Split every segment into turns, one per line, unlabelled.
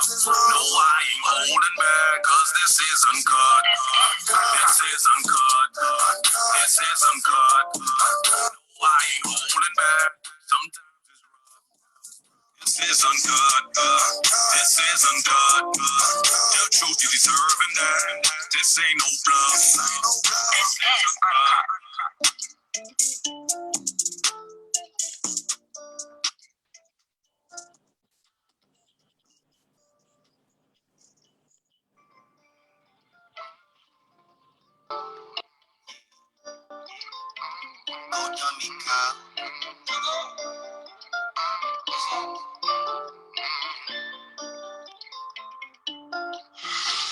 No, I ain't holding back, cause this is uncut. This is uncut. This is uncut. No, I ain't holding back. Sometimes it's rough. This is uncut. This is uncut. The truth you deserving that. This ain't no bluff. This is uncut.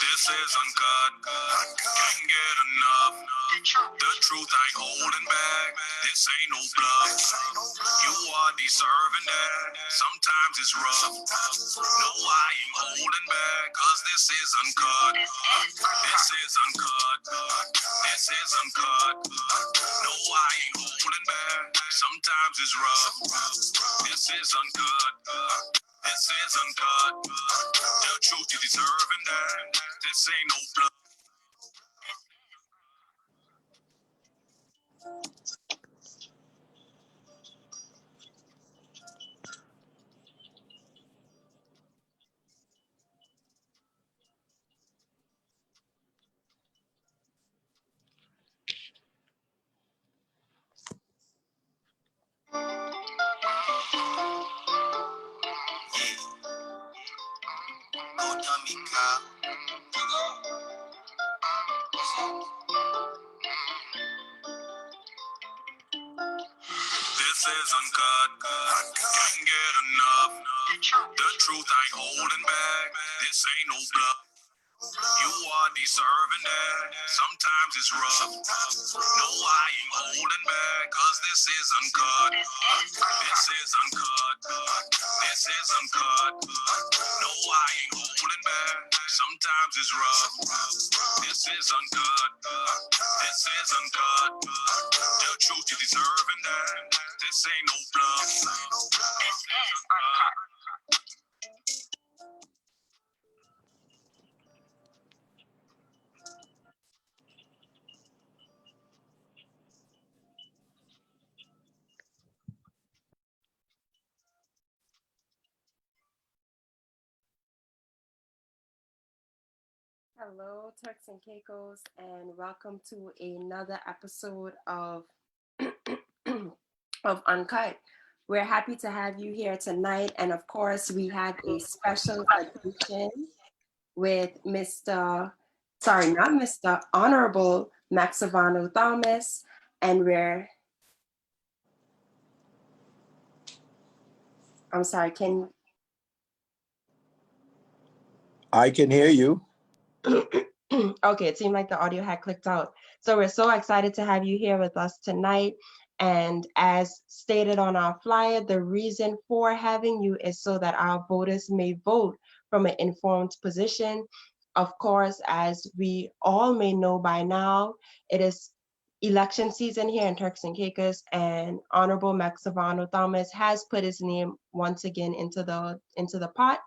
This is uncut. Can't get enough. The truth I ain't holding back. This ain't no bluff. You are deserving that. Sometimes it's rough. No, I ain't holding back, cause this is uncut. This is uncut. This is uncut. No, I ain't holding back. Sometimes it's rough. This is uncut. This is uncut. The truth you deserving that. This ain't no bluff. This is uncut. Can't get enough. The truth I ain't holding back. This ain't no bluff. You are deserving that. Sometimes it's rough. No, I ain't holding back, cause this is uncut. This is uncut. This is uncut. No, I ain't holding back. Sometimes it's rough. This is uncut. This is uncut. The truth you deserving that. This ain't no bluff. This is uncut.
Hello, Turks and Caicos, and welcome to another episode of of Uncut. We're happy to have you here tonight, and of course, we have a special edition with not Mr. Honorable Maxovonno Thomas, and I'm sorry,
I can hear you.
Okay, it seemed like the audio had clicked out. So we're so excited to have you here with us tonight. And as stated on our flyer, the reason for having you is so that our voters may vote from an informed position. Of course, as we all may know by now, it is election season here in Turks and Caicos, and Honorable Maxovonno Thomas has put his name once again into the pot.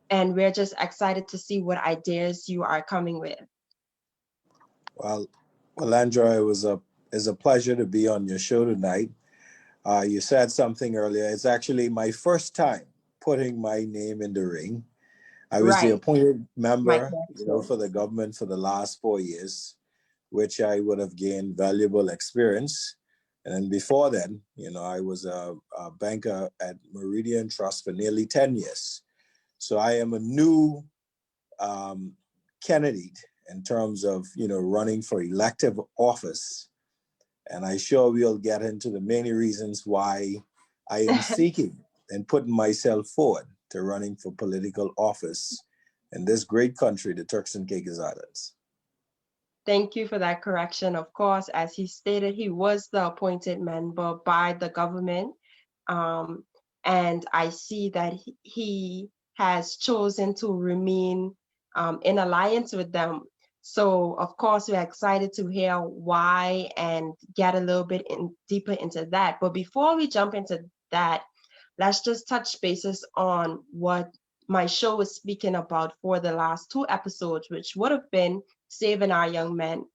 And we're just excited to see what ideas you are coming with.
Well, Andrea, it's a pleasure to be on your show tonight. You said something earlier. It's actually my first time putting my name in the ring. I was the appointed member, for the government for the last 4 years, which I would have gained valuable experience. And then before then, I was a banker at Meridian Trust for nearly 10 years. So I am a new candidate in terms of, running for elective office. And I'm sure we'll get into the many reasons why I am seeking and putting myself forward to running for political office in this great country, the Turks and Caicos Islands.
Thank you for that correction. Of course, as he stated, he was the appointed member by the government. And I see that he has chosen to remain in alliance with them. So, of course, we're excited to hear why and get a little bit deeper into that. But before we jump into that, let's just touch bases on what my show was speaking about for the last two episodes, which would have been saving our young men.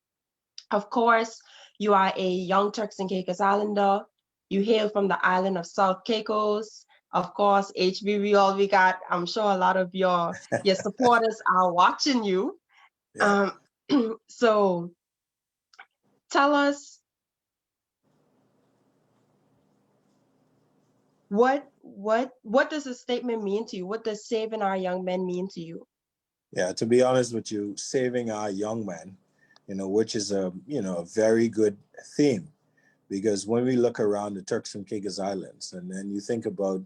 Of course, you are a young Turks and Caicos Islander. You hail from the island of South Caicos. Of course, HB, we got, I'm sure a lot of your supporters are watching you.
Yeah.
So tell us what does the statement mean to you? What does saving our young men mean to you?
Yeah, to be honest with you, saving our young men, which is a very good theme, because when we look around the Turks and Caicos Islands, and then you think about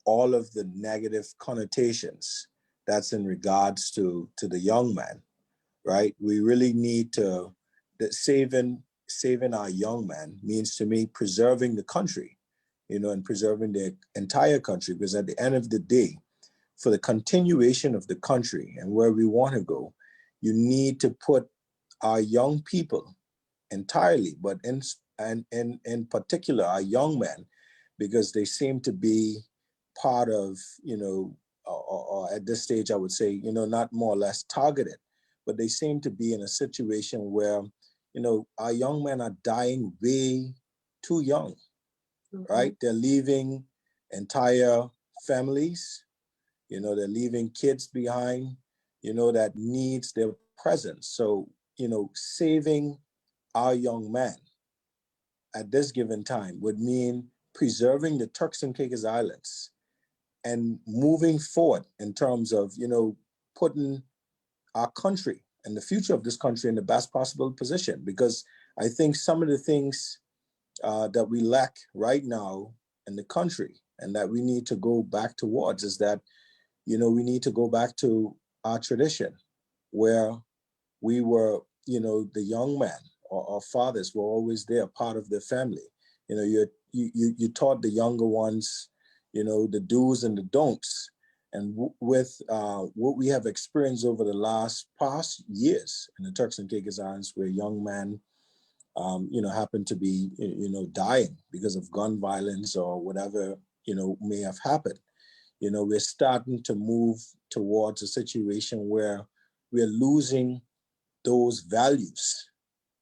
all of the negative connotations that's in regards to the young man, right? We really need to that saving our young man means to me preserving the country, and preserving the entire country, because at the end of the day, for the continuation of the country and where we want to go, you need to put our young people entirely, but in particular our young men, because they seem to be part of, or at this stage I would say, not more or less targeted, but they seem to be in a situation where, our young men are dying way too young,
Mhm.
right? They're leaving entire families, they're leaving kids behind, that needs their presence. So, saving our young man at this given time would mean preserving the Turks and Caicos Islands and moving forward in terms of, putting our country and the future of this country in the best possible position. Because I think some of the things that we lack right now in the country and that we need to go back towards is that, we need to go back to our tradition where we were, the young man or our fathers were always there, part of the family. You taught the younger ones, the do's and the don'ts. And with what we have experienced over the past years in the Turks and Caicos Islands, where young men, happen to be, dying because of gun violence or whatever, may have happened. We're starting to move towards a situation where we're losing those values,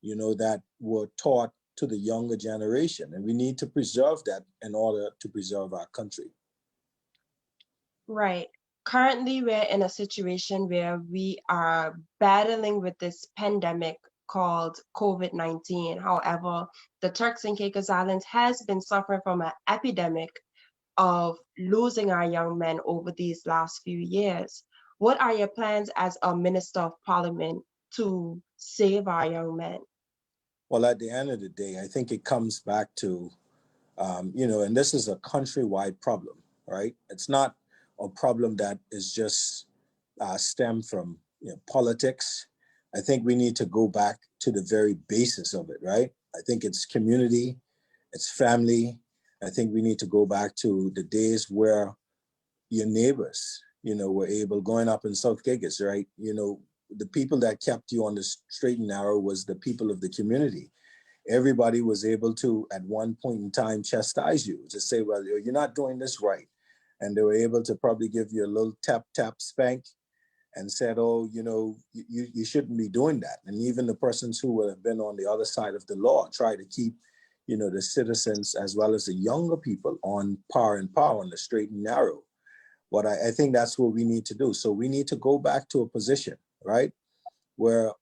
that were taught to the younger generation. And we need to preserve that in order to preserve our country.
Right. Currently, we're in a situation where we are battling with this pandemic called COVID-19. However, the Turks and Caicos Islands has been suffering from an epidemic of losing our young men over these last few years. What are your plans as a Minister of Parliament to save our young men?
Well, at the end of the day, I think it comes back to, and this is a countrywide problem, right? It's not a problem that is just stemmed from politics. I think we need to go back to the very basis of it, right? I think it's community, it's family. I think we need to go back to the days where your neighbors, were able, growing up in South Caicos, right? The people that kept you on the straight and narrow was the people of the community. Everybody was able to, at one point in time, chastise you, to say, well, you're not doing this right. And they were able to probably give you a little tap, tap, spank and said, oh, you shouldn't be doing that. And even the persons who would have been on the other side of the law try to keep, the citizens as well as the younger people on par and par on the straight and narrow. What I think that's what we need to do. So we need to go back to a position, right, where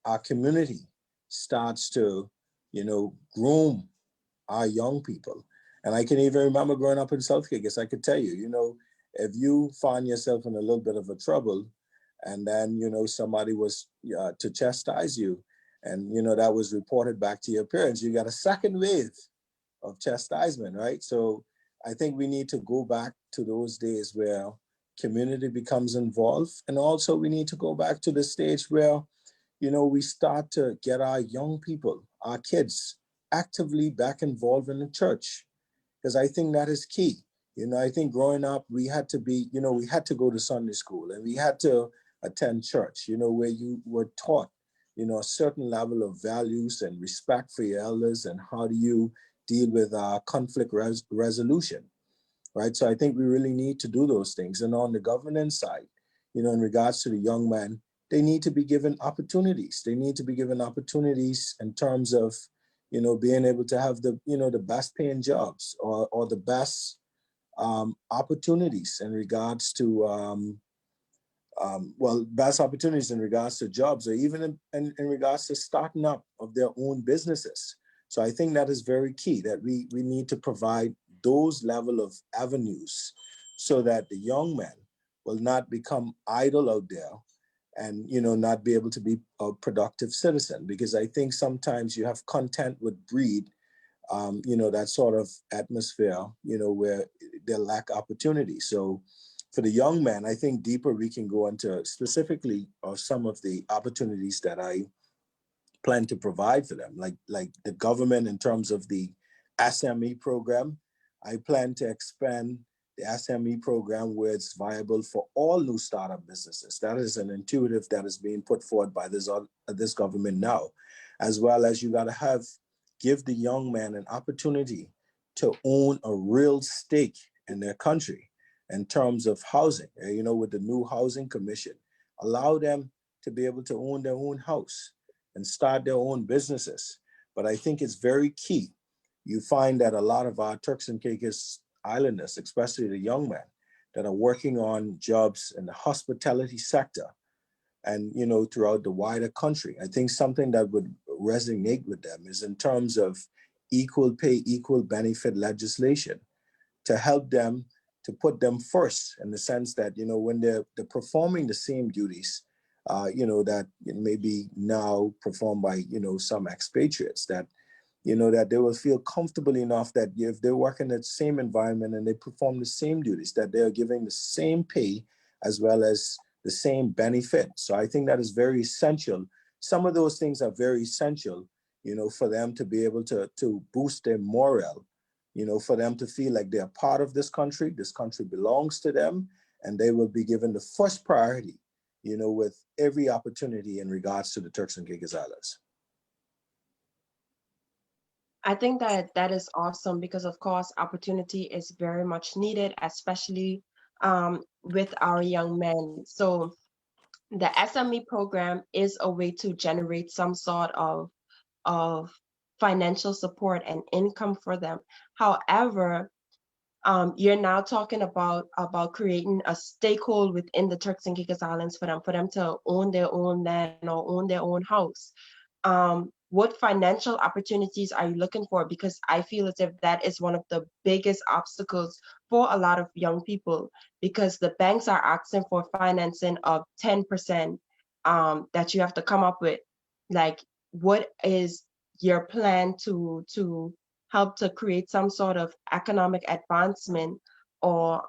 our community starts to, groom our young people. And I can even remember growing up in South Caicos, I could tell you, if you find yourself in a little bit of a trouble and then, somebody was to chastise you and, that was reported back to your parents, you got a second wave of chastisement, right? So I think we need to go back to those days where community becomes involved. And also we need to go back to the stage where, we start to get our young people, our kids, actively back involved in the church. Because I think that is key. I think growing up, we had to be, we had to go to Sunday school and we had to attend church, where you were taught, a certain level of values and respect for your elders and how do you deal with conflict resolution. right? So I think we really need to do those things. And on the governance side, in regards to the young man, they need to be given opportunities. They need to be given opportunities in terms of, being able to have the best paying jobs or the best opportunities in regards to, best opportunities in regards to jobs, or even in regards to starting up of their own businesses. So I think that is very key, that we need to provide those level of avenues so that the young man will not become idle out there and, not be able to be a productive citizen. Because I think sometimes you have content with breed, that sort of atmosphere, where they lack opportunity. So for the young man, I think deeper we can go into specifically some of the opportunities that I plan to provide for them, like the government in terms of the SME program. I plan to expand the SME program where it's viable for all new startup businesses. That is an intuitive that is being put forward by this government now, as well as you got to give the young man an opportunity to own a real stake in their country in terms of housing. With the new housing commission, allow them to be able to own their own house and start their own businesses. But I think it's very key. You find that a lot of our Turks and Caicos Islanders, especially the young men that are working on jobs in the hospitality sector and, throughout the wider country, I think something that would resonate with them is in terms of equal pay, equal benefit legislation to help them, to put them first in the sense that, when they're performing the same duties, that may be now performed by, some expatriates, that they will feel comfortable enough that if they work in the same environment and they perform the same duties, that they are giving the same pay as well as the same benefit. So I think that is very essential. Some of those things are very essential, for them to be able to boost their morale, for them to feel like they're part of this country belongs to them, and they will be given the first priority, with every opportunity in regards to the Turks and Caicos Islands.
I think that that is awesome because, of course, opportunity is very much needed, especially with our young men. So the SME program is a way to generate some sort of financial support and income for them. However, you're now talking about creating a stakehold within the Turks and Caicos Islands for them to own their own land or own their own house. What financial opportunities are you looking for? Because I feel as if that is one of the biggest obstacles for a lot of young people, because the banks are asking for financing of 10% that you have to come up with. Like, what is your plan to help to create some sort of economic advancement or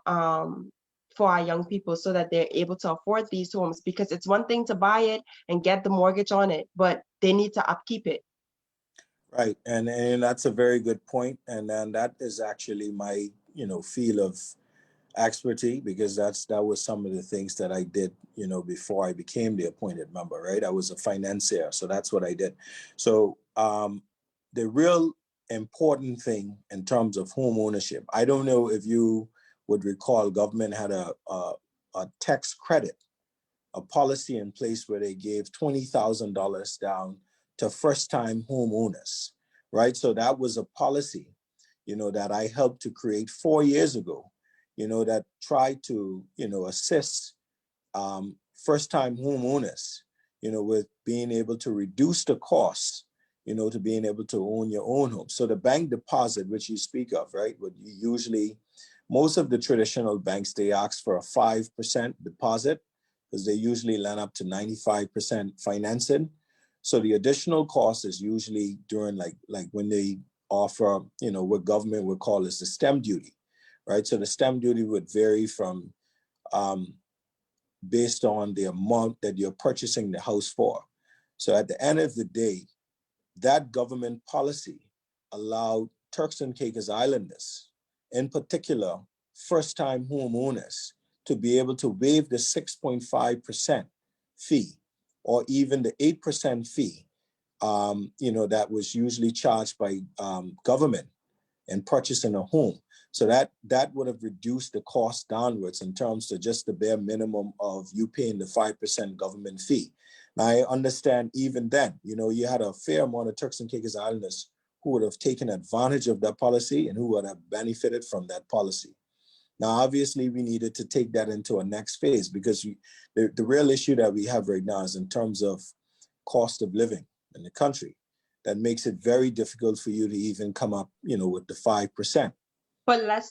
for our young people so that they're able to afford these homes? Because it's one thing to buy it and get the mortgage on it, but they need to upkeep it.
Right, and that's a very good point, and then that is actually my field of expertise, because that was some of the things that I did before I became the appointed member. Right, I was a financier, so that's what I did. So the real important thing in terms of home ownership, I don't know if you would recall, government had a tax credit, a policy in place where they gave $20,000 down to first-time homeowners, right? So that was a policy, that I helped to create 4 years ago, that tried to, assist first-time homeowners, with being able to reduce the costs, to being able to own your own home. So the bank deposit, which you speak of, right, would usually, most of the traditional banks, they ask for a 5% deposit because they usually land up to 95% financing. So the additional cost is usually during like when they offer, what government would call is the stamp duty, right? So the stamp duty would vary from based on the amount that you're purchasing the house for. So at the end of the day, that government policy allowed Turks and Caicos Islanders, in particular, first-time homeowners, to be able to waive the 6.5% fee or even the 8% fee, that was usually charged by government in purchasing a home. So that would have reduced the cost downwards in terms of just the bare minimum of you paying the 5% government fee. Now, I understand even then, you had a fair amount of Turks and Caicos Islanders who would have taken advantage of that policy and who would have benefited from that policy. Now, obviously, we needed to take that into a next phase because the real issue that we have right now is in terms of cost of living in the country. That makes it very difficult for you to even come up, with the 5%.
But let's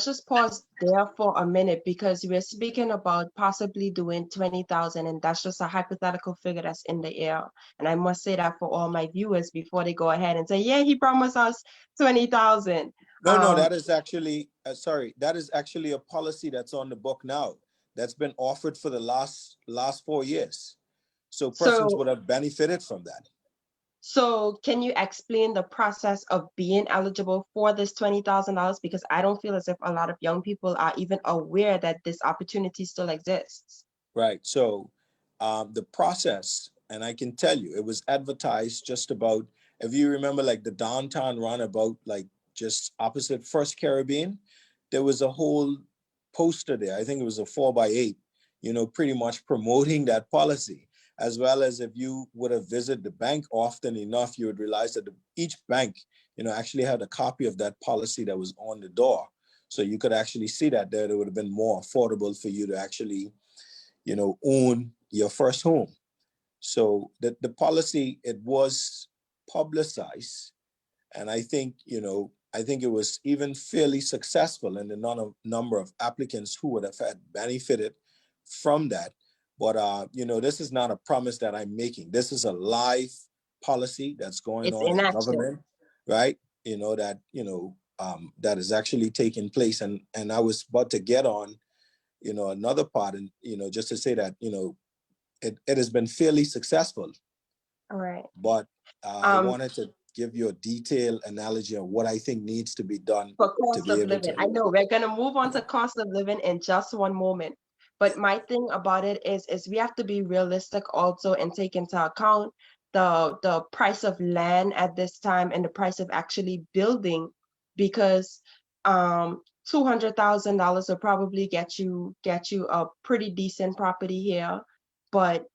just pause there for a minute because we're speaking about possibly doing 20,000, and that's just a hypothetical figure that's in the air. And I must say that for all my viewers before they go ahead and say, yeah, he promised us 20,000.
No, that is actually that is actually a policy that's on the book now. That's been offered for the last 4 years. So persons would have benefited from that.
So can you explain the process of being eligible for this $20,000? Because I don't feel as if a lot of young people are even aware that this opportunity still exists.
Right. So the process, and I can tell you, it was advertised just about, if you remember, like the downtown runabout, like just opposite First Caribbean, there was a whole poster there. I think it was a 4x8, pretty much promoting that policy. As well as if you would have visited the bank often enough, you would realize that each bank, actually had a copy of that policy that was on the door. So you could actually see that there, it would have been more affordable for you to actually, own your first home. So the policy, it was publicized. And I think, it was even fairly successful in the number of applicants who would have had benefited from that. But, this is not a promise that I'm making. This is a live policy that's going on in government, right? That is actually taking place. And I was about to get on, another part and, just to say that, it has been fairly successful.
All right.
But I wanted to give you a detailed analogy of what I think needs to be done
for cost
to be
of
able
living.
to.
I know we're gonna move on to cost of living in just one moment. But my thing about it is we have to be realistic also and take into account the price of land at this time and the price of actually building, because $200,000 will probably get you a pretty decent property here, but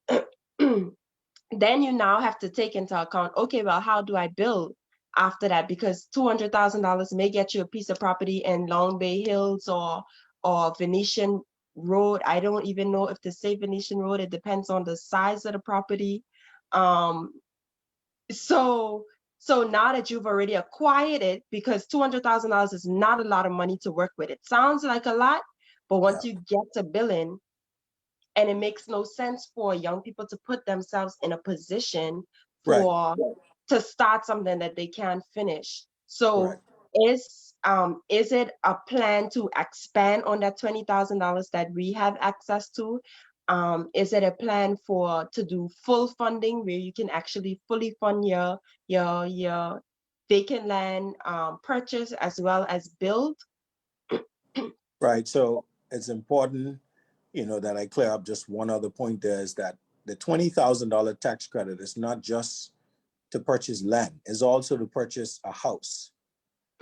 then you now have to take into account, okay, well, how do I build after that? Because $200,000 may get you a piece of property in Long Bay Hills or Venetian Road. I don't even know if to say Venetian Road. It depends on the size of the property. So now that you've already acquired it, because $200,000 is not a lot of money to work with. It sounds like a lot, but once you get to billing, and it makes no sense for young people to put themselves in a position to start something that they can't finish. So is it a plan to expand on that $20,000 that we have access to? Is it a plan to do full funding where you can actually fully fund your vacant land purchase as well as build?
Right. So it's important, that I clear up just one other point there, is that the $20,000 tax credit is not just to purchase land, it's also to purchase a house.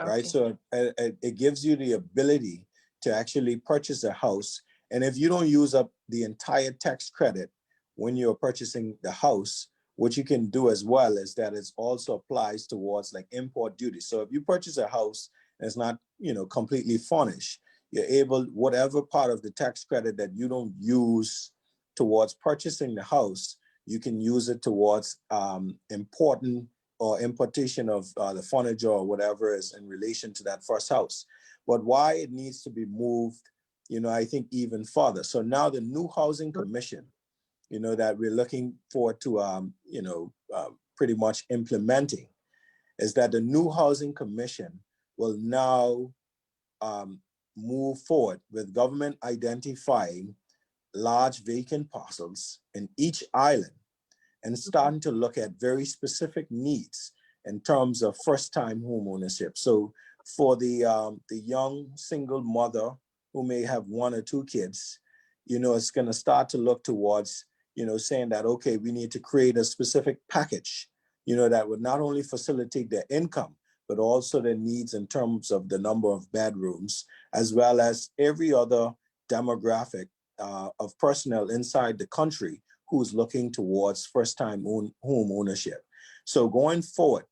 Okay. Right. So it gives you the ability to actually purchase a house. And if you don't use up the entire tax credit when you're purchasing the house, what you can do as well is that it also applies towards like import duty. So if you purchase a house and it's not, completely furnished, you're able, whatever part of the tax credit that you don't use towards purchasing the house, you can use it towards important or importation of the furniture or whatever is in relation to that first house. But why it needs to be moved, I think even further. So now the new housing commission, that we're looking forward to, pretty much implementing, is that the new housing commission will now move forward with government identifying large vacant parcels in each island and starting to look at very specific needs in terms of first-time home ownership. So for the young single mother who may have one or two kids, it's going to start to look towards, saying that, okay, we need to create a specific package, that would not only facilitate their income, but also their needs in terms of the number of bedrooms, as well as every other demographic of personnel inside the country who's looking towards first-time home ownership. So going forward,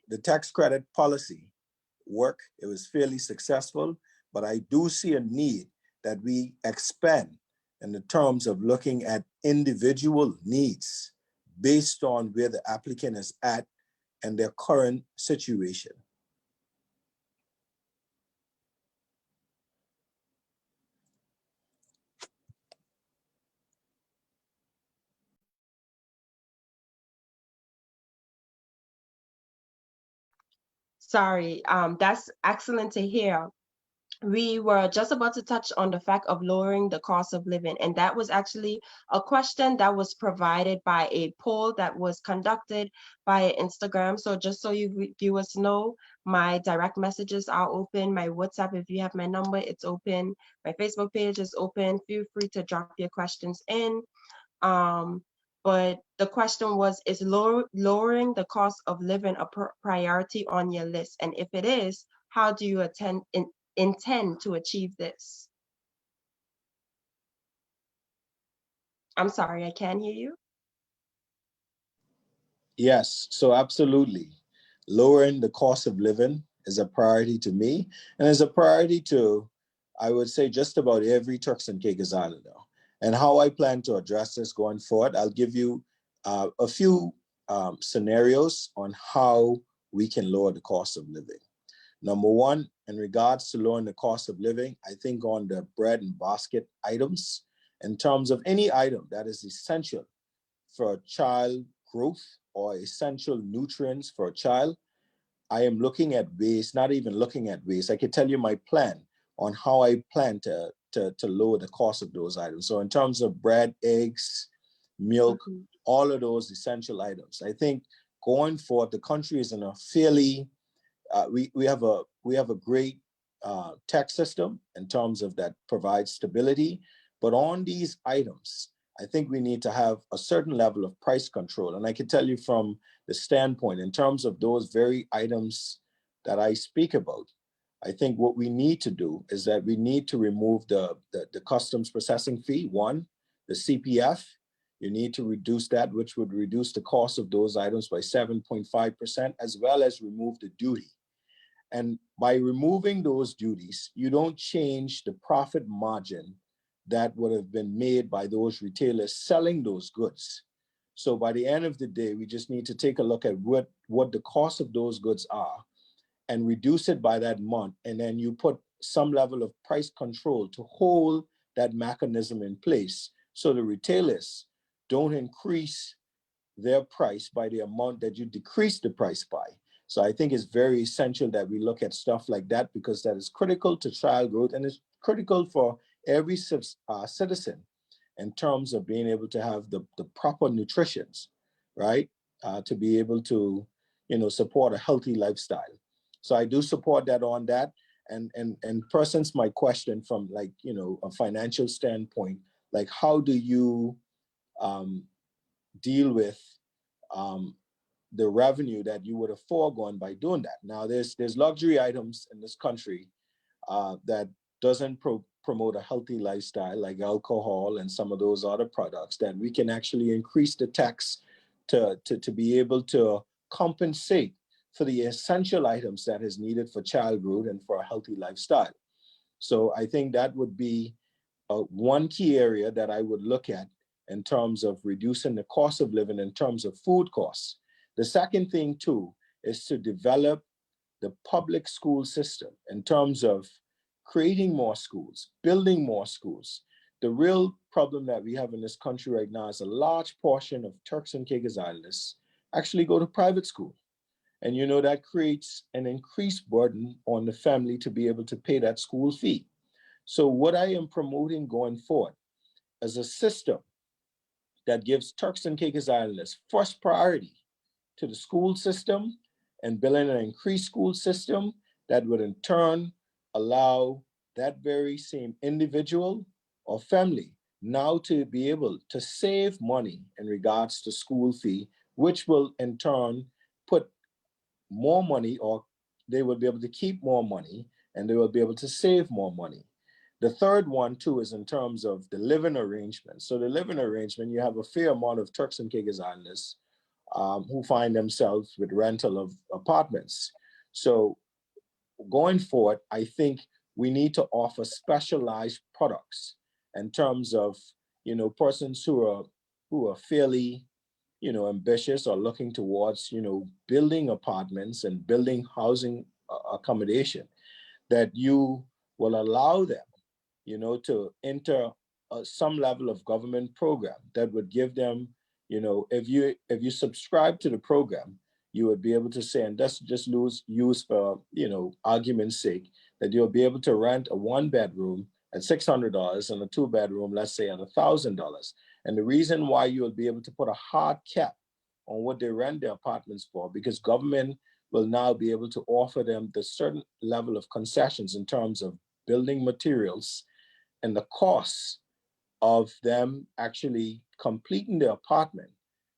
the tax credit policy worked. It was fairly successful, but I do see a need that we expand in the terms of looking at individual needs based on where the applicant is at and their current situation.
Sorry, that's excellent to hear. We were just about to touch on the fact of lowering the cost of living, and that was actually a question that was provided by a poll that was conducted by Instagram. So just so you viewers know, my direct messages are open. My WhatsApp, if you have my number, it's open. My Facebook page is open. Feel free to drop your questions in. But the question was, is lowering the cost of living a priority on your list? And if it is, how do you intend to achieve this? I'm sorry, I can't hear you.
Yes, so absolutely. Lowering the cost of living is a priority to me, and is a priority to, I would say, just about every Turks and Caicos Islander. And how I plan to address this going forward, I'll give you a few scenarios on how we can lower the cost of living. Number one, in regards to lowering the cost of living, I think on the bread and basket items, in terms of any item that is essential for child growth or essential nutrients for a child, I am looking at ways, not even looking at ways. I can tell you my plan on how I plan to lower the cost of those items. So in terms of bread, eggs, milk, all of those essential items, I think going forward, the country is in a fairly, we have a great tax system in terms of that provides stability. But on these items, I think we need to have a certain level of price control. And I can tell you from the standpoint, in terms of those very items that I speak about, I think what we need to do is that we need to remove the customs processing fee, one, the CPF. You need to reduce that, which would reduce the cost of those items by 7.5%, as well as remove the duty. And by removing those duties, you don't change the profit margin that would have been made by those retailers selling those goods. So by the end of the day, we just need to take a look at what the cost of those goods are and reduce it by that month. And then you put some level of price control to hold that mechanism in place so the retailers don't increase their price by the amount that you decrease the price by. So I think it's very essential that we look at stuff like that, because that is critical to child growth and it's critical for every citizen in terms of being able to have the proper nutrition, right? To be able to, support a healthy lifestyle. So I do support that on that. And persons my question from a financial standpoint, like how do you deal with the revenue that you would have foregone by doing that? Now, there's luxury items in this country that doesn't promote a healthy lifestyle, like alcohol and some of those other products, that we can actually increase the tax to be able to compensate for the essential items that is needed for child growth and for a healthy lifestyle. So I think that would be one key area that I would look at in terms of reducing the cost of living in terms of food costs. The second thing too is to develop the public school system in terms of creating more schools, building more schools. The real problem that we have in this country right now is a large portion of Turks and Caicos Islanders actually go to private school. And that creates an increased burden on the family to be able to pay that school fee. So what I am promoting going forward is a system that gives Turks and Caicos Islanders first priority to the school system and building an increased school system that would in turn allow that very same individual or family now to be able to save money in regards to school fee, which will in turn put more money or they will be able to keep more money and they will be able to save more money. The third one too is in terms of the living arrangement. So the living arrangement, you have a fair amount of Turks and Caicos Islanders who find themselves with rental of apartments. So going forward, I think we need to offer specialized products in terms of, persons who are fairly, ambitious or looking towards, building apartments and building housing accommodation, that you will allow them, to enter some level of government program that would give them, if you subscribe to the program, you would be able to say, and that's just use for, argument's sake, that you'll be able to rent a 1 bedroom at $600 and a 2 bedroom, let's say, at $1,000. And the reason why you will be able to put a hard cap on what they rent their apartments for, because government will now be able to offer them the certain level of concessions in terms of building materials and the costs of them actually completing the apartment.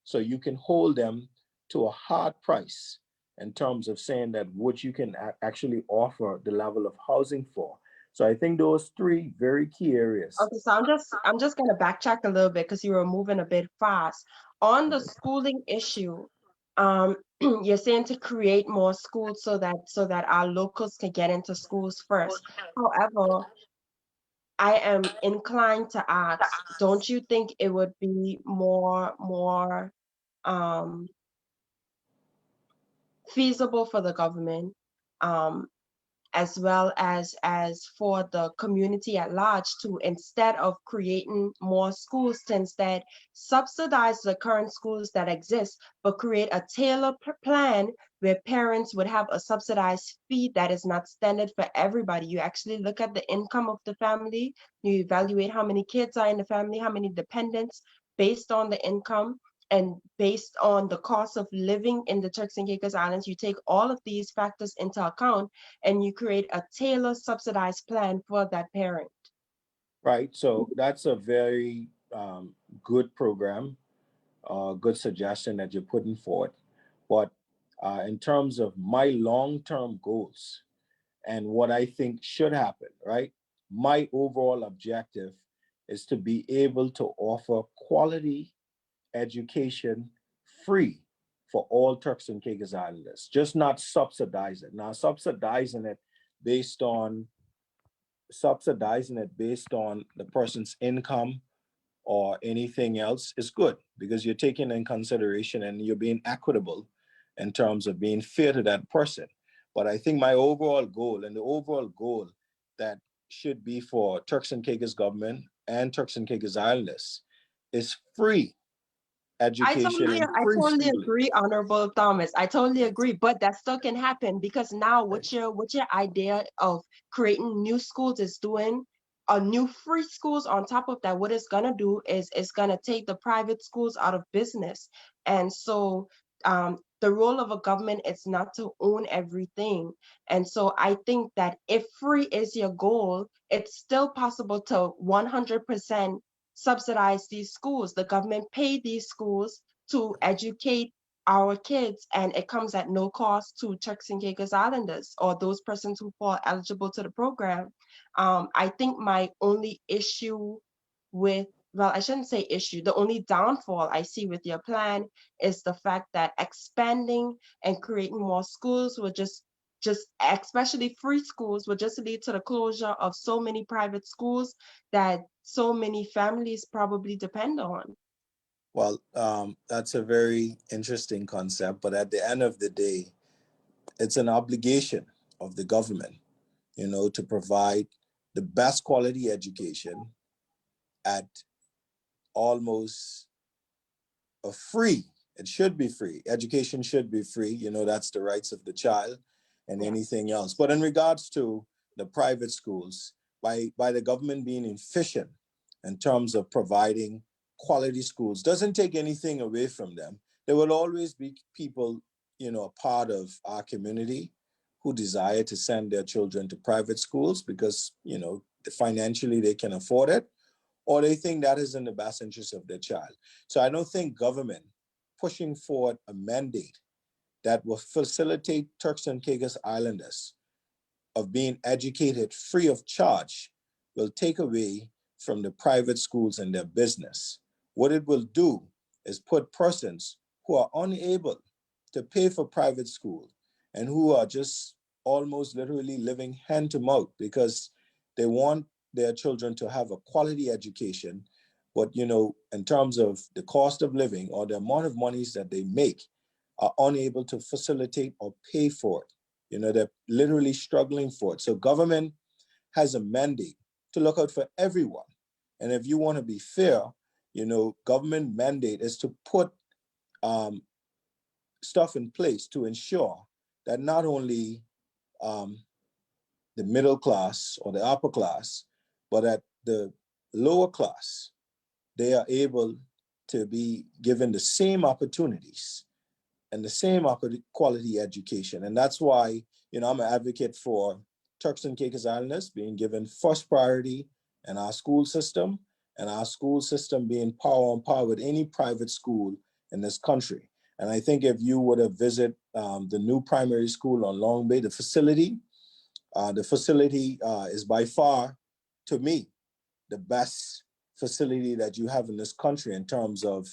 So you can hold them to a hard price in terms of saying that what you can actually offer the level of housing for. So I think those three very key areas.
Okay, so I'm just gonna backtrack a little bit because you were moving a bit fast. On the schooling issue, you're saying to create more schools so that our locals can get into schools first. However, I am inclined to ask, don't you think it would be more um feasible for the government, um as well as for the community at large, to, instead of creating more schools, to instead subsidize the current schools that exist, but create a tailored plan where parents would have a subsidized fee that is not standard for everybody. You actually look at the income of the family, you evaluate how many kids are in the family, how many dependents, based on the income and based on the cost of living in the Turks and Caicos Islands. You take all of these factors into account and you create a tailored subsidized plan for that parent.
Right. So that's a very good program, good suggestion that you're putting forward. But in terms of my long-term goals and what I think should happen, right? My overall objective is to be able to offer quality education free for all Turks and Caicos Islanders, just not subsidize it. Now, based on subsidizing it based on the person's income or anything else is good, because you're taking in consideration and you're being equitable in terms of being fair to that person. But I think my overall goal, and the overall goal that should be for Turks and Caicos government and Turks and Caicos Islanders, is free education and
I
free
totally
schooling.
agree, Honorable Thomas. I totally agree, but that still can happen because now what your idea of creating new schools is doing, a new free schools on top of that, what it's gonna do is it's gonna take the private schools out of business. And so the role of a government is not to own everything. And so I think that if free is your goal, it's still possible to 100% subsidize these schools. The government pay these schools to educate our kids, and it comes at no cost to Turks and Caicos Islanders or those persons who fall eligible to the program. I think my only issue with, well, I shouldn't say issue, the only downfall I see with your plan is the fact that expanding and creating more schools will just especially free schools will just lead to the closure of so many private schools that so many families probably depend on.
Well, that's a very interesting concept, but at the end of the day, it's an obligation of the government, to provide the best quality education at almost a free. It should be free. Education should be free. That's the rights of the child and
Yes.
anything else. But in regards to the private schools, by the government being efficient in terms of providing quality schools, doesn't take anything away from them. There will always be people, a part of our community who desire to send their children to private schools because, financially they can afford it, or they think that is in the best interest of their child. So I don't think government pushing forward a mandate that will facilitate Turks and Caicos Islanders of being educated free of charge will take away from the private schools and their business. What it will do is put persons who are unable to pay for private school and who are just almost literally living hand to mouth because they want their children to have a quality education. But, in terms of the cost of living or the amount of monies that they make, are unable to facilitate or pay for it. They're literally struggling for it. So government has a mandate to look out for everyone. And if you want to be fair, government mandate is to put stuff in place to ensure that not only the middle class or the upper class, but at the lower class, they are able to be given the same opportunities and the same quality education. And that's why, I'm an advocate for Turks and Caicos Islanders being given first priority in our school system, and our school system being power on par with any private school in this country. And I think if you were to visit the new primary school on Long Bay, the facility is by far, to me, the best facility that you have in this country in terms of,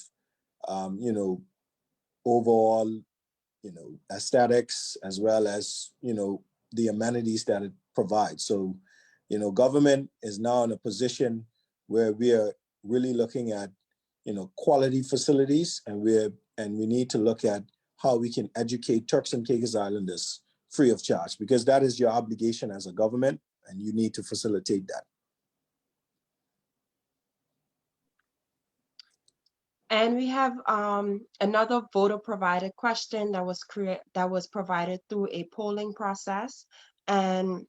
overall, aesthetics, as well as, the amenities that it provides. So, government is now in a position where we are really looking at, quality facilities, and we need to look at how we can educate Turks and Caicos Islanders free of charge, because that is your obligation as a government, and you need to facilitate that.
And we have another voter provided question that was provided through a polling process. And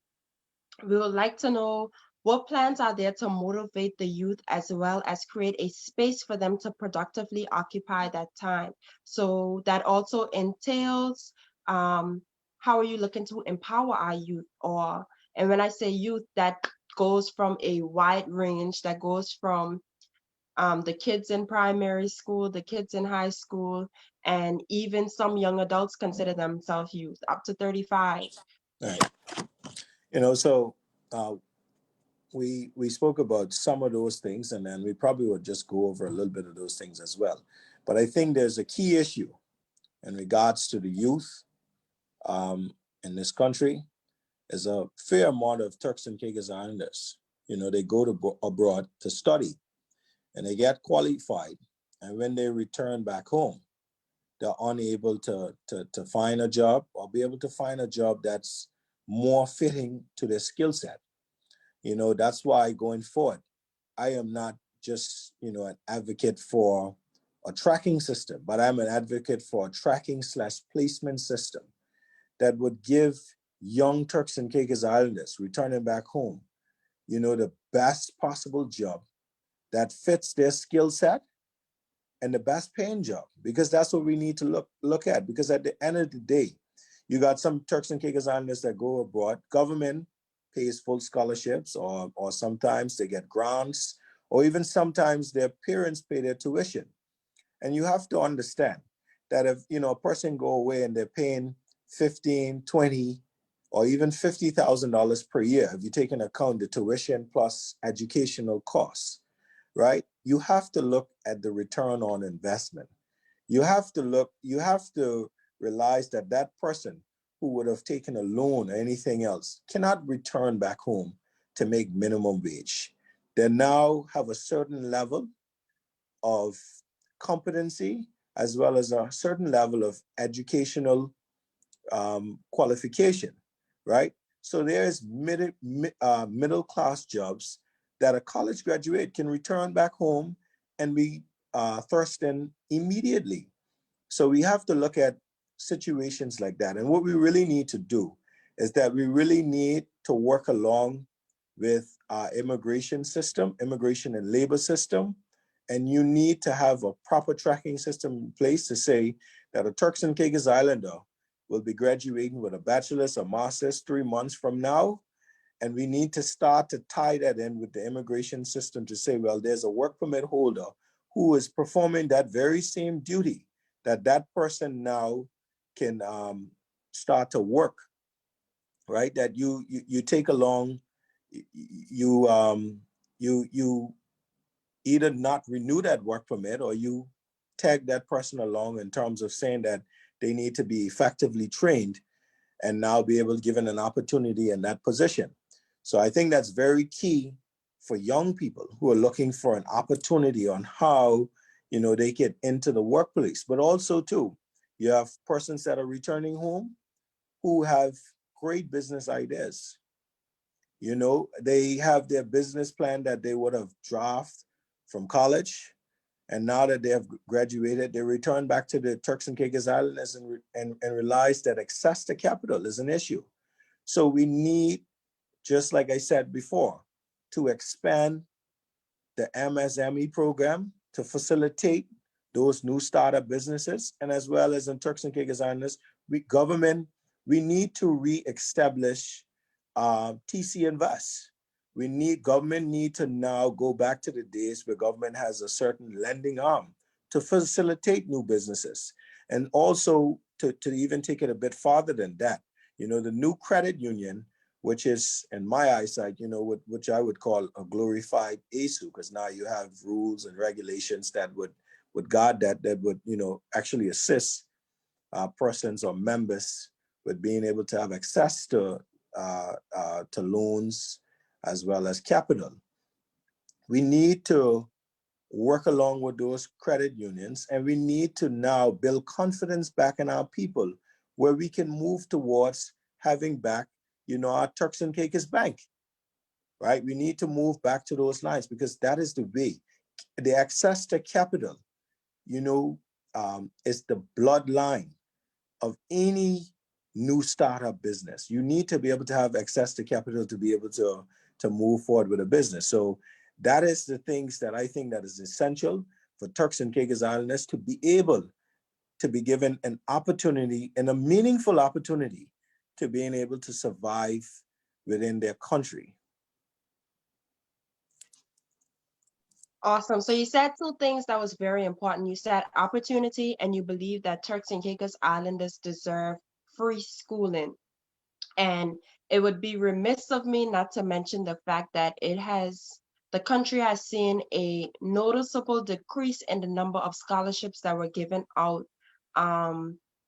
we would like to know what plans are there to motivate the youth as well as create a space for them to productively occupy that time. So that also entails how are you looking to empower our youth? And when I say youth, that goes from a wide range, that goes from the kids in primary school, the kids in high school, and even some young adults consider themselves youth, up to 35.
Right. So we spoke about some of those things, and then we probably would just go over a little bit of those things as well. But I think there's a key issue in regards to the youth in this country. Is a fair amount of Turks and Caicos Islanders. They go to abroad to study, and they get qualified, and when they return back home, they're unable to find a job or be able to find a job that's more fitting to their skill set. That's why going forward, I am not just, an advocate for a tracking system, but I'm an advocate for a tracking/placement system that would give young Turks and Caicos Islanders returning back home, the best possible job that fits their skill set and the best paying job, because that's what we need to look at. Because at the end of the day, you got some Turks and Caicos Islanders that go abroad. Government pays full scholarships, or sometimes they get grants, or even sometimes their parents pay their tuition. And you have to understand that if a person go away and they're paying 15, 20, or even $50,000 per year, if you take into account the tuition plus educational costs, right? You have to look at the return on investment. You have to realize that that person who would have taken a loan or anything else cannot return back home to make minimum wage. They now have a certain level of competency, as well as a certain level of educational qualification, right? So there's middle class jobs that a college graduate can return back home and be thirsting immediately. So we have to look at situations like that. And what we really need to do is that we really need to work along with our immigration and labor system. And you need to have a proper tracking system in place to say that a Turks and Caicos Islander will be graduating with a bachelor's or master's 3 months from now. And we need to start to tie that in with the immigration system to say, well, there's a work permit holder who is performing that very same duty that person now can start to work, right? That you take along, you you either not renew that work permit, or you tag that person along in terms of saying that they need to be effectively trained and now be able to given an opportunity in that position. So I think that's very key for young people who are looking for an opportunity on how, you know, they get into the workplace. But also too, you have persons that are returning home who have great business ideas. You know, they have their business plan that they would have drafted from college, and now that they have graduated, they return back to the Turks and Caicos Islands and realize that access to capital is an issue. So we need, just like I said before, to expand the MSME program to facilitate those new startup businesses. And as well as in Turks and Caicos Islands, we need to re-establish TC Invest. Government need to now go back to the days where government has a certain lending arm to facilitate new businesses. And also to even take it a bit farther than that, you know, the new credit union, which is, in my eyesight, you know, which I would call a glorified ASU, because now you have rules and regulations that would guard that would, you know, actually assist persons or members with being able to have access to loans as well as capital. We need to work along with those credit unions, and we need to now build confidence back in our people, where we can move towards having back, you know, our Turks and Caicos Bank, right? We need to move back to those lines, because that is the way. The access to capital, you know, is the bloodline of any new startup business. You need to be able to have access to capital to be able to move forward with a business. So that is the things that I think that is essential for Turks and Caicos Islanders to be able to be given an opportunity, and a meaningful opportunity, to being able to survive within their country.
Awesome. So you said two things that was very important. You said opportunity, and you believe that Turks and Caicos Islanders deserve free schooling. And it would be remiss of me not to mention the fact that the country has seen a noticeable decrease in the number of scholarships that were given out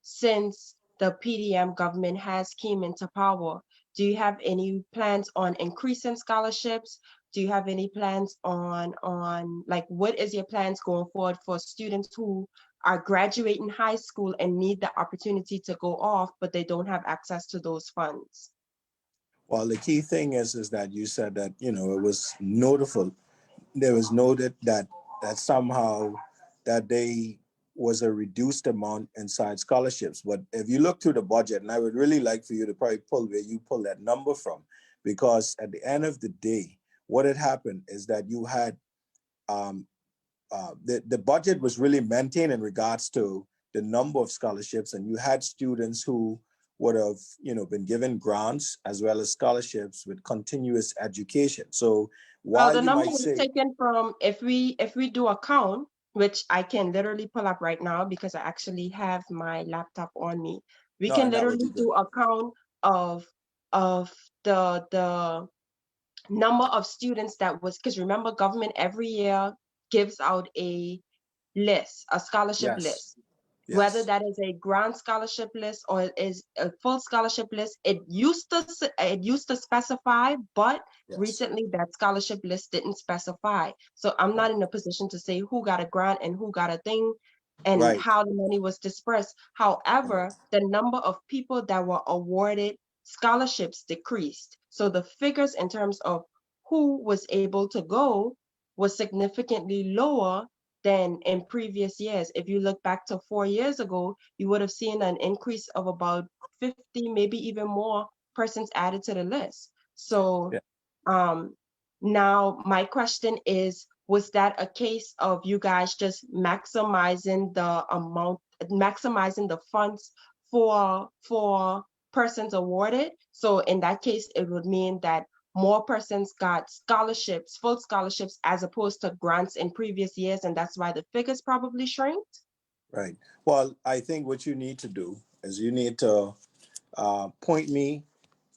since the PDM government has came into power. Do you have any plans on increasing scholarships? Do you have any plans on like, what is your plans going forward for students who are graduating high school and need the opportunity to go off, but they don't have access to those funds?
Well, the key thing is that you said that, you know, it was notable. There was noted that somehow that they was a reduced amount inside scholarships. But if you look through the budget, and I would really like for you to probably pull where you pull that number from, because at the end of the day, what had happened is that you had the budget was really maintained in regards to the number of scholarships, and you had students who would have, you know, been given grants as well as scholarships with continuous education. So
Well,
while
the
you
number
might
was
say,
taken from, if we do a count, which I can literally pull up right now because I actually have my laptop on me. We
no,
can
and that would
literally
be good.
do a count of of the number of students that was, because remember, government every year gives out a scholarship
Yes,
list. Whether
yes,
that is a grant scholarship list or is a full scholarship list, it used to specify, but
yes,
recently that scholarship list didn't specify. So I'm
right,
not in a position to say who got a grant and who got a thing and
right,
how the money was dispersed.
right,
However, the number of people that were awarded scholarships decreased. So the figures in terms of who was able to go was significantly lower than in previous years. If you look back to 4 years ago, you would have seen an increase of about 50, maybe even more persons added to the list. So
yeah,
um, now my question is, was that a case of you guys just maximizing the amount, maximizing the funds for persons awarded? So in that case, it would mean that more persons got scholarships, full scholarships, as opposed to grants in previous years, and that's why the figures probably shrank.
right. Well, I think what you need to do is you need to point me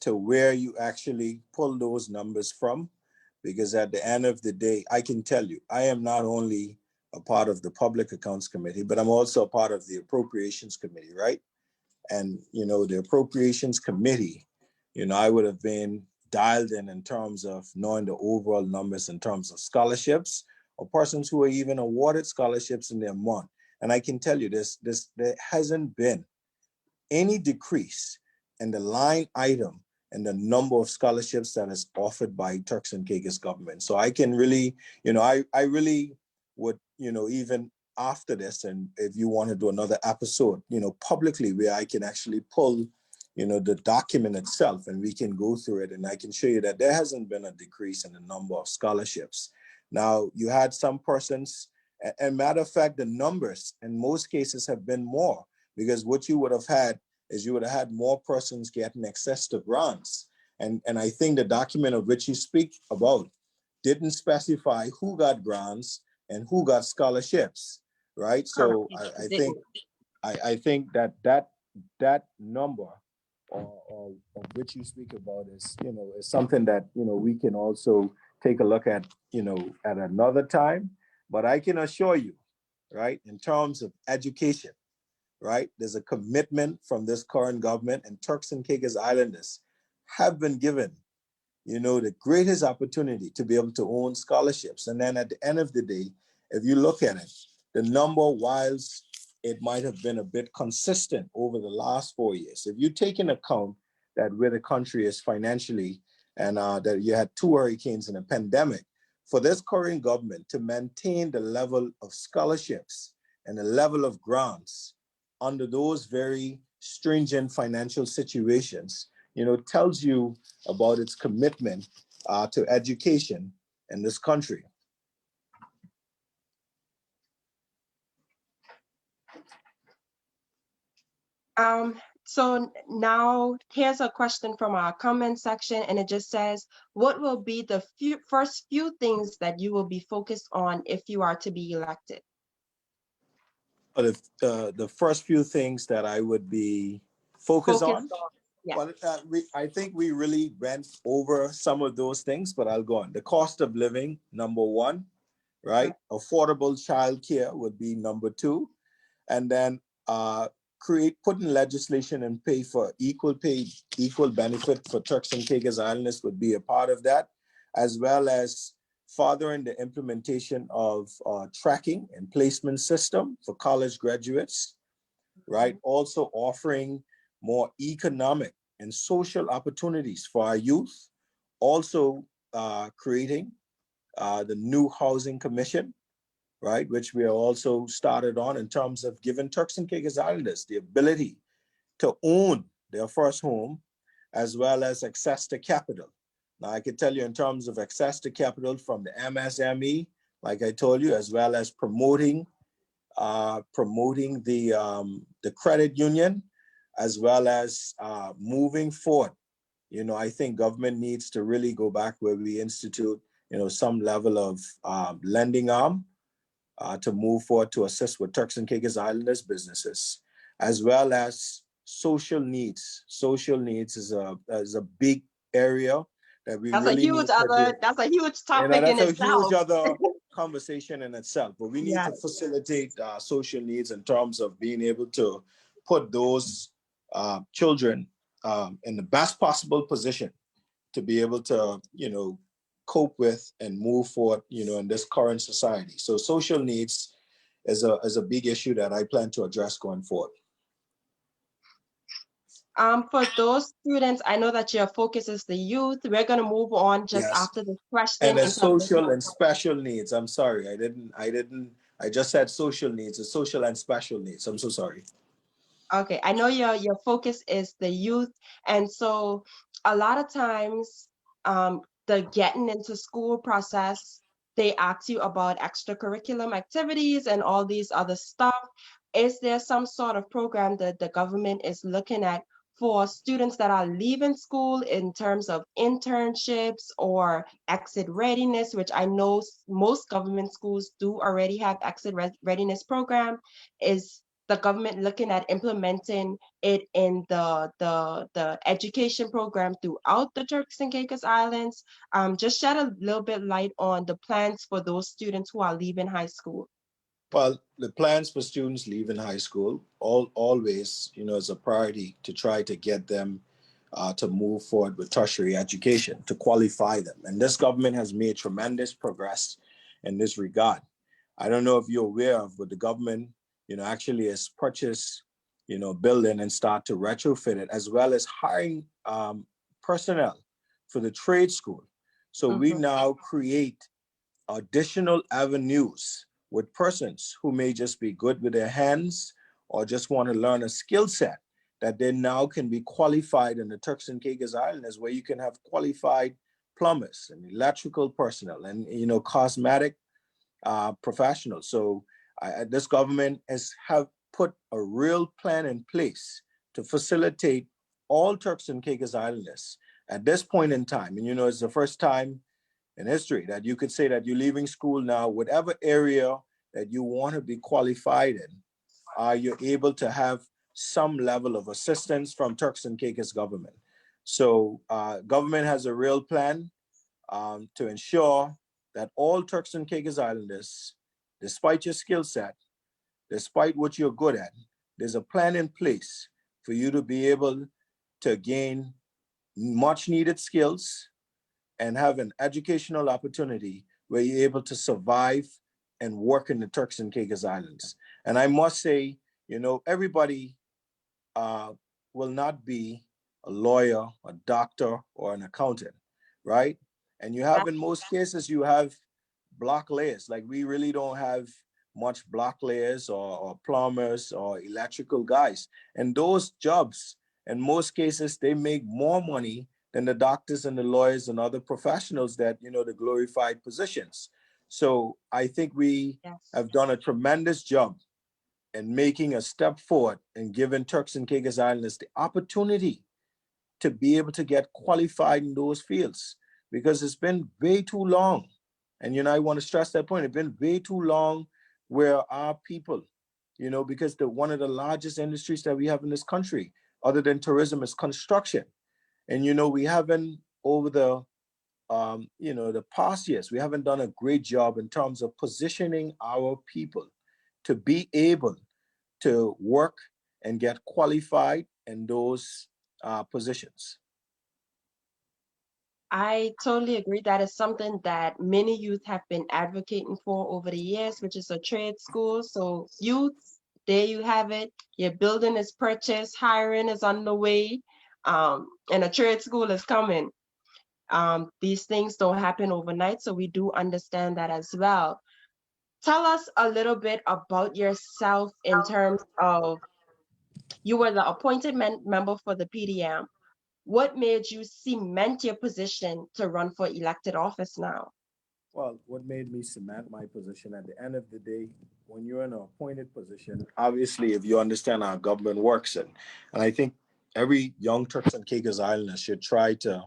to where you actually pull those numbers from, because at the end of the day, I can tell you, I am not only a part of the Public Accounts Committee, but I'm also a part of the Appropriations Committee, right? And, the Appropriations Committee, I would have been dialed in terms of knowing the overall numbers in terms of scholarships or persons who are even awarded scholarships in their month. And I can tell you there hasn't been any decrease in the line item and the number of scholarships that is offered by Turks and Caicos government. So I can really, I really would, even after this, and if you want to do another episode, publicly, where I can actually pull, the document itself and we can go through it and I can show you that there hasn't been a decrease in the number of scholarships. Now, you had some persons, and matter of fact, the numbers in most cases have been more, because what you would have had is you would have had more persons getting access to grants. And I think the document of which you speak about didn't specify who got grants and who got scholarships, right? So I think that number of which you speak about is, is something that, we can also take a look at, at another time. But I can assure you, right, in terms of education, right? There's a commitment from this current government, and Turks and Caicos Islanders have been given, the greatest opportunity to be able to own scholarships. And then at the end of the day, if you look at it, the number, whilst it might have been a bit consistent over the last 4 years, if you take into account that where the country is financially and that you had 2 hurricanes and a pandemic, for this current government to maintain the level of scholarships and the level of grants under those very stringent financial situations, tells you about its commitment to education in this country.
So now here's a question from our comment section, and it just says, what will be the first few things that you will be focused on if you are to be elected?
The first few things that I would be focused on.
Yeah.
Well, I think we really went over some of those things, but I'll go on. The cost of living, number one, right? Affordable childcare would be number two. And then putting legislation and pay for equal pay, equal benefit for Turks and Caicos Islanders would be a part of that, as well as furthering the implementation of tracking and placement system for college graduates, right? Also offering more economic and social opportunities for our youth. Also creating the new housing commission, right, which we are also started on in terms of giving Turks and Caicos Islanders the ability to own their first home, as well as access to capital. Now, I can tell you in terms of access to capital from the MSME, like I told you, as well as promoting the credit union, as well as moving forward. I think government needs to really go back where we institute, some level of lending arm to move forward to assist with Turks and Caicos Islanders businesses, as well as social needs. Social needs is a big area that we really need to do.
That's a huge topic in itself.
That's a huge other conversation in itself. But we need to facilitate social needs in terms of being able to put those children in the best possible position to be able to, cope with and move forward, in this current society. So social needs is a big issue that I plan to address going forward.
For those students, I know that your focus is the youth. We're going to move on just after this question.
And the social and special needs. I'm sorry, I just said social needs, the social and special needs. I'm so sorry.
Okay, I know your focus is the youth. And so a lot of times, the getting into school process, they ask you about extracurriculum activities and all these other stuff. Is there some sort of program that the government is looking at for students that are leaving school in terms of internships or exit readiness, which I know most government schools do already have exit readiness program? the government looking at implementing it in the education program throughout the Turks and Caicos Islands? Just shed a little bit light on the plans for those students who are leaving high school.
Well, the plans for students leaving high school always, is a priority to try to get them to move forward with tertiary education to qualify them. And this government has made tremendous progress in this regard. I don't know if you're aware of, but the government, actually has purchased, building and start to retrofit it, as well as hiring personnel for the trade school. So we
Mhm.
now create additional avenues with persons who may just be good with their hands or just want to learn a skill set that they now can be qualified in the Turks and Caicos Islands, where you can have qualified plumbers and electrical personnel and cosmetic professionals. So this government has have put a real plan in place to facilitate all Turks and Caicos Islanders at this point in time. And it's the first time in history that you could say that you're leaving school now, whatever area that you want to be qualified in, you're able to have some level of assistance from Turks and Caicos government. So government has a real plan to ensure that all Turks and Caicos Islanders, despite your skill set, despite what you're good at, there's a plan in place for you to be able to gain much needed skills and have an educational opportunity where you're able to survive and work in the Turks and Caicos Islands. And I must say, everybody uh, will not be a lawyer, a doctor, or an accountant, right? And you have,
That
in most cases, you have block layers. Like we really don't have much block layers or plumbers or electrical guys. And those jobs, in most cases, they make more money than the doctors and the lawyers and other professionals that, the glorified positions. So I think we
yes.
have done a tremendous job and making a step forward and giving Turks and Caicos Islanders the opportunity to be able to get qualified in those fields, because it's been way too long. And I want to stress that point. It's been way too long where our people, because one of the largest industries that we have in this country, other than tourism, is construction. And we haven't over the past years, we haven't done a great job in terms of positioning our people to be able to work and get qualified in those positions.
I totally agree. That is something that many youth have been advocating for over the years, which is a trade school. So, youth, there you have it. Your building is purchased, hiring is on the way, and a trade school is coming. These things don't happen overnight, so we do understand that as well. Tell us a little bit about yourself in terms of you were the appointed member for the PDM. What made you cement your position to run for elected office now?
Well, what made me cement my position at the end of the day, when you're in an appointed position, obviously, if you understand how government works, and I think every young Turks and Caicos Islander should try to,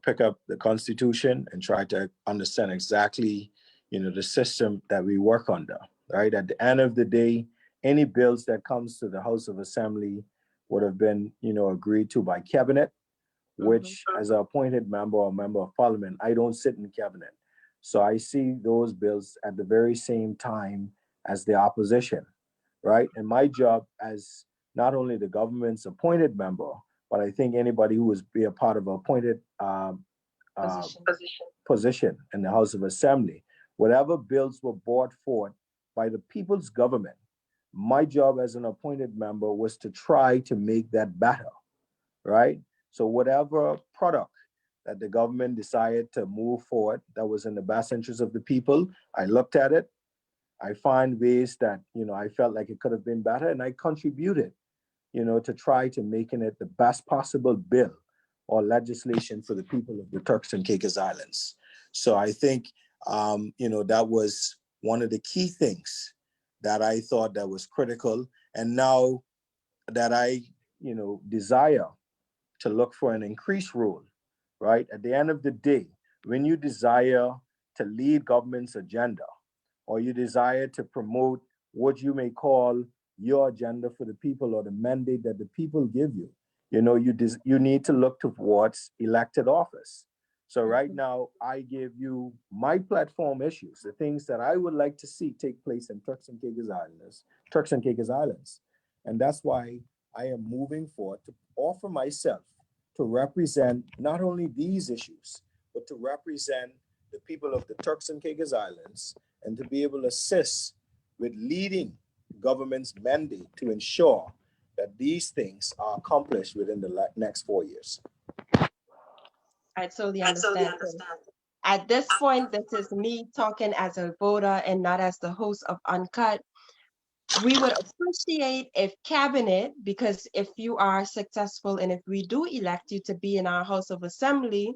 pick up the Constitution and try to understand exactly, the system that we work under, right? At the end of the day, any bills that comes to the House of Assembly would have been, agreed to by cabinet,
Mhm.
which as an appointed member or member of parliament, I don't sit in cabinet. So I see those bills at the very same time as the opposition, right? And my job as not only the government's appointed member, but I think anybody who is be a part of an appointed uh,
Position.
position in the House of Assembly, whatever bills were brought forth by the people's government, my job as an appointed member was to try to make that better, right? So whatever product that the government decided to move forward that was in the best interest of the people, I looked at it. I find ways that, I felt like it could have been better, and I contributed, to try to making it the best possible bill or legislation for the people of the Turks and Caicos Islands. So I think, that was one of the key things that I thought that was critical. And now that I, desire to look for an increased role, right? At the end of the day, when you desire to lead government's agenda or you desire to promote what you may call your agenda for the people or the mandate that the people give you. You know, you need to look towards elected office. So right now, I give you my platform issues, the things that I would like to see take place in Turks and Caicos Islands. And that's why I am moving forward to offer myself to represent not only these issues, but to represent the people of the Turks and Caicos Islands and to be able to assist with leading government's mandate to ensure that these things are accomplished within the next 4 years.
I totally understand. So at this point, this is me talking as a voter and not as the host of Uncut. We would appreciate if cabinet, because if you are successful and if we do elect you to be in our House of Assembly,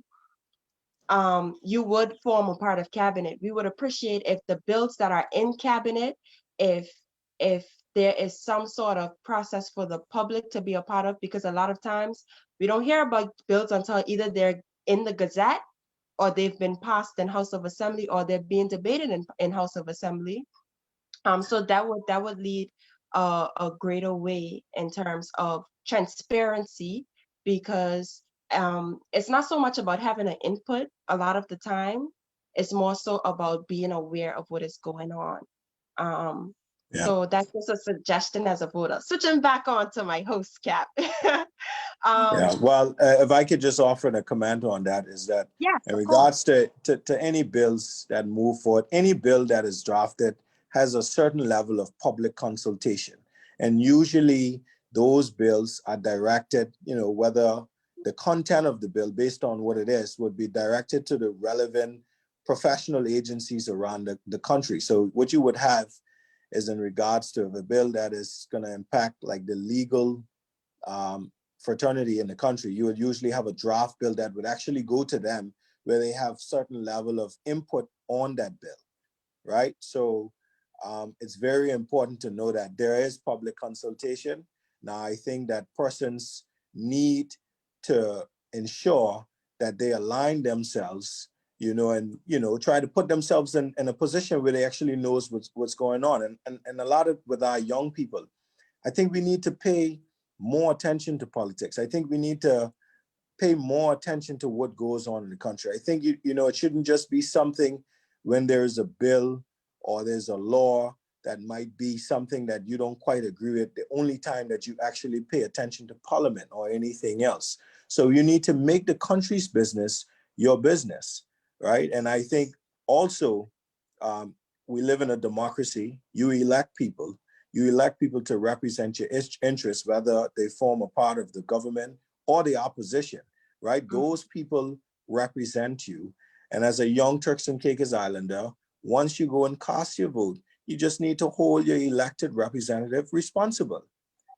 you would form a part of cabinet. We would appreciate if the bills that are in cabinet, if if there is some sort of process for the public to be a part of, because a lot of times we don't hear about bills until either they're in the Gazette or they've been passed in House of Assembly or they're being debated in House of Assembly. So that would lead a greater way in terms of transparency, because it's not so much about having an input a lot of the time. It's more so about being aware of what is going on.
Yeah.
So that's just a suggestion as a voter. Switching back on to my host cap.
Yeah. Well, if I could just offer a comment on that, is that
Yes,
in
of course.
regards to any bills that move forward, any bill that is drafted has a certain level of public consultation. And usually those bills are directed, you know, whether the content of the bill, based on what it is, would be directed to the relevant professional agencies around the country. So what you would have is in regards to a bill that is going to impact like the legal fraternity in the country, you would usually have a draft bill that would actually go to them where they have certain level of input on that bill, right? So it's very important to know that there is public consultation. Now, I think that persons need to ensure that they align themselves, you know, and, you know, try to put themselves in a position where they actually knows what's going on. And a lot of with our young people, I think we need to pay more attention to politics. I think we need to pay more attention to what goes on in the country. I think, you know, it shouldn't just be something when there's a bill or there's a law that might be something that you don't quite agree with, the only time that you actually pay attention to parliament or anything else. So you need to make the country's business your business, right? And I think also we live in a democracy. You elect people. You elect people to represent your interests, whether they form a part of the government or the opposition, right? Those people represent you. And as a young Turks and Caicos Islander, once you go and cast your vote, you just need to hold your elected representative responsible.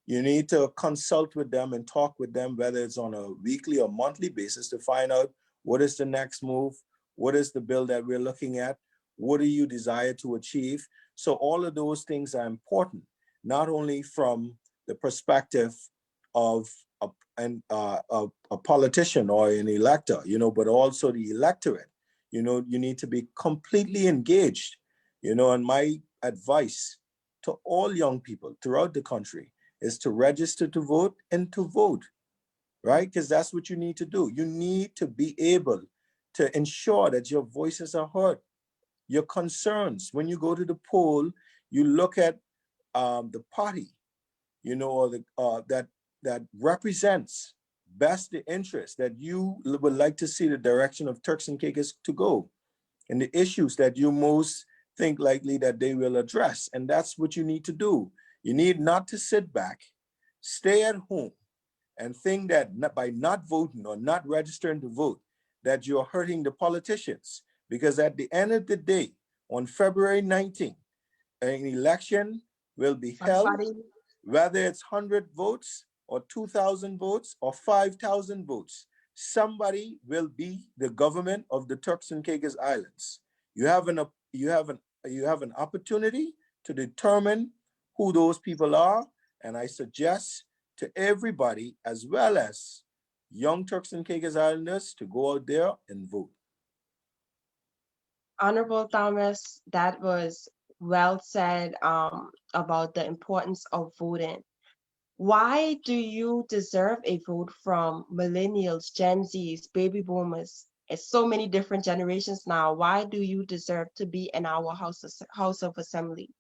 You need to consult with them and talk with them, whether it's on a weekly or monthly basis, to find out what is the next move, what is the bill that we're looking at, what do you desire to achieve. So all of those things are important, not only from the perspective of a politician or an elector, you know, but also the electorate. You know, you need to be completely engaged, you know, and my advice to all young people throughout the country is to register to vote and to vote, right? Because that's what you need to do. You need to be able to ensure that your voices are heard, your concerns. When you go to the poll, you look at the party, you know, or that represents best the interest that you would like to see the direction of Turks and Caicos to go, and the issues that you most think likely that they will address. And that's what you need to do. You need not to sit back, stay at home, and think that by not voting or not registering to vote, that you're hurting the politicians. Because at the end of the day, on February 19th, an election will be held,
Somebody,
whether it's 100 votes or 2,000 votes or 5,000 votes. Somebody will be the government of the Turks and Caicos Islands. You have an opportunity to determine who those people are, and I suggest to everybody, as well as young Turks and Caicos Islanders, to go out there and vote.
Honorable Thomas, that was well said about the importance of voting. Why do you deserve a vote from millennials, Gen Zs, baby boomers? It's so many different generations now. Why do you deserve to be in our House of Assembly?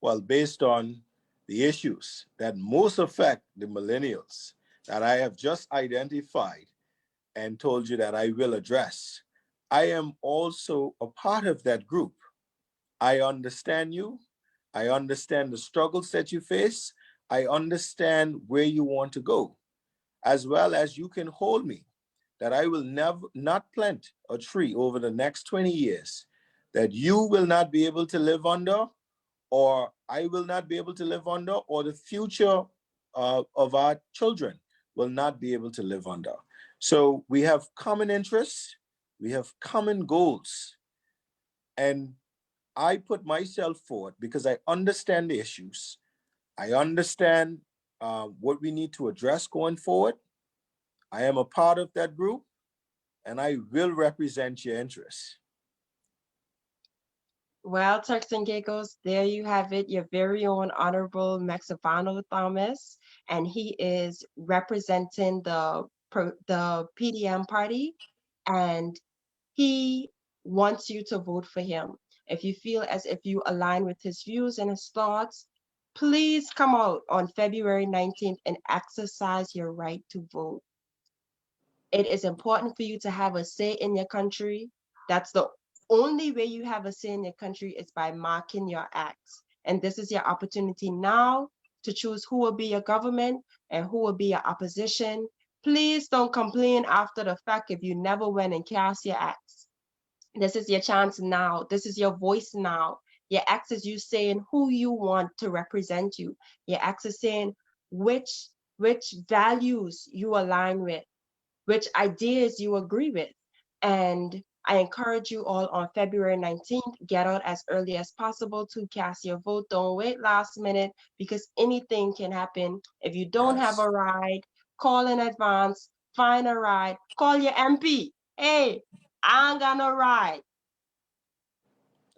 Well, based on the issues that most affect the millennials that I have just identified and told you that I will address, I am also a part of that group. I understand you. I understand the struggles that you face. I understand where you want to go, as well as you can hold me that I will never not plant a tree over the next 20 years that you will not be able to live under, or I will not be able to live under, or the future of our children will not be able to live under. So we have common interests, we have common goals, and I put myself forward because I understand the issues. I understand what we need to address going forward. I am a part of that group, and I will represent your interests.
Well, Turks and Giggles, there you have it, your very own Honorable Maxovonno Thomas, and he is representing the PDM party, and he wants you to vote for him. If you feel as if you align with his views and his thoughts, please come out on February 19th and exercise your right to vote. It is important for you to have a say in your country. That's the only way you have a say in your country is by marking your acts. And this is your opportunity now to choose who will be your government and who will be your opposition. Please don't complain after the fact if you never went and cast your acts. This is your chance now. This is your voice now. Your acts is you saying who you want to represent you. Your acts is saying which values you align with, which ideas you agree with. And I encourage you all on February 19th, get out as early as possible to cast your vote. Don't wait last minute because anything can happen. If you don't have
Yes,
a ride, call in advance, find a ride, call your MP. Hey, I ain't got no ride.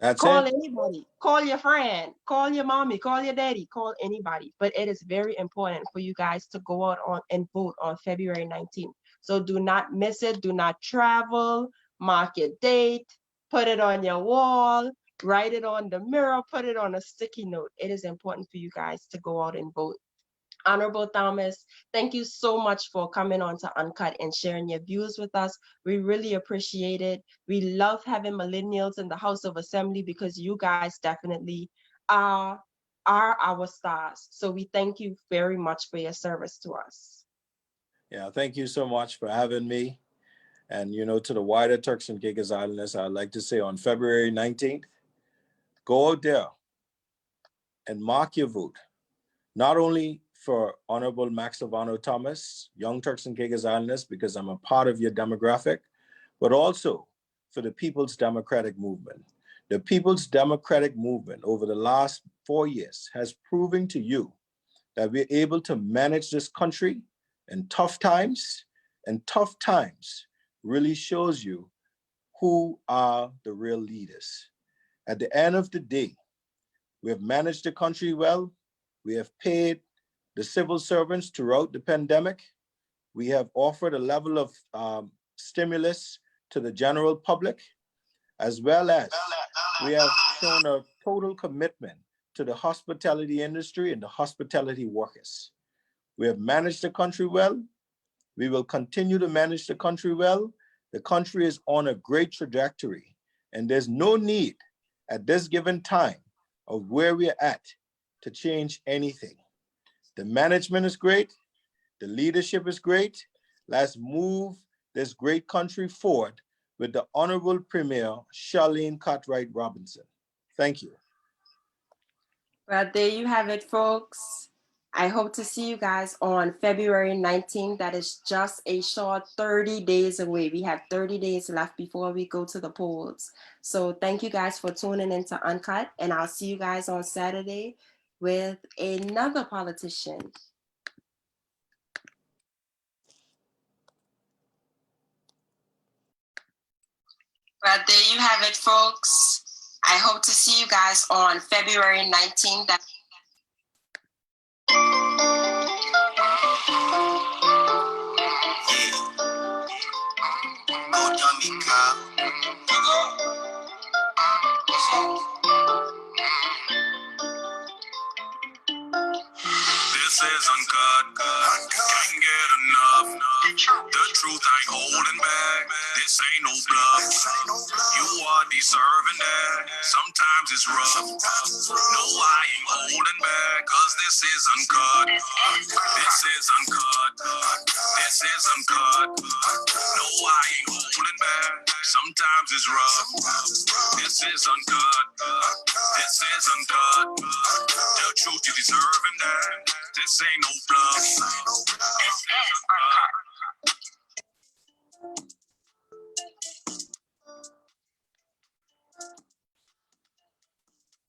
that's
Call
it.
anybody, call your friend, call your mommy, call your daddy, call anybody. But it is very important for you guys to go out on and vote on February 19th. So do not miss it. Do not travel, mark your date, put it on your wall, write it on the mirror, put it on a sticky note. It is important for you guys to go out and vote. Honorable Thomas, thank you so much for coming on to Uncut and sharing your views with us. We really appreciate it. We love having millennials in the House of Assembly because you guys definitely are, are our stars. So we thank you very much for your service to us.
Yeah, thank you so much for having me. And, to the wider Turks and Caicos Islanders, I'd like to say on February 19th, go out there and mark your vote, not only for Honorable Maxovonno Thomas, Young Turks and Caicos Islanders, because I'm a part of your demographic, but also for the People's Democratic Movement. The People's Democratic Movement over the last 4 years has proven to you that we're able to manage this country in tough times, and tough times really shows you who are the real leaders. At the end of the day, we have managed the country well. We have paid the civil servants throughout the pandemic. We have offered a level of stimulus to the general public, as well as we have shown a total commitment to the hospitality industry and the hospitality workers. We have managed the country well. We will continue to manage the country well. The country is on a great trajectory, and there's no need at this given time of where we're at to change anything. The management is great. The leadership is great. Let's move this great country forward with the Honorable Premier Charlene Cartwright Robinson. Thank you.
Well, there you have it, folks. I hope to see you guys on February 19th. That is just a short 30 days away. We have 30 days left before we go to the polls. So thank you guys for tuning into Uncut, and I'll see you guys on Saturday with another politician. Well, there you have it, folks. I hope to see you guys on February 19th.
This is uncut. Can't get enough. The truth ain't holding back. This ain't no bluff. You are deserving that. Sometimes it's rough. No, I ain't holding back. Cause this is uncut. This is uncut. This is uncut. No, I ain't holding back. Sometimes it's rough. This is uncut. This is uncut. The truth, you deserving that. This ain't no bluff. This is uncut.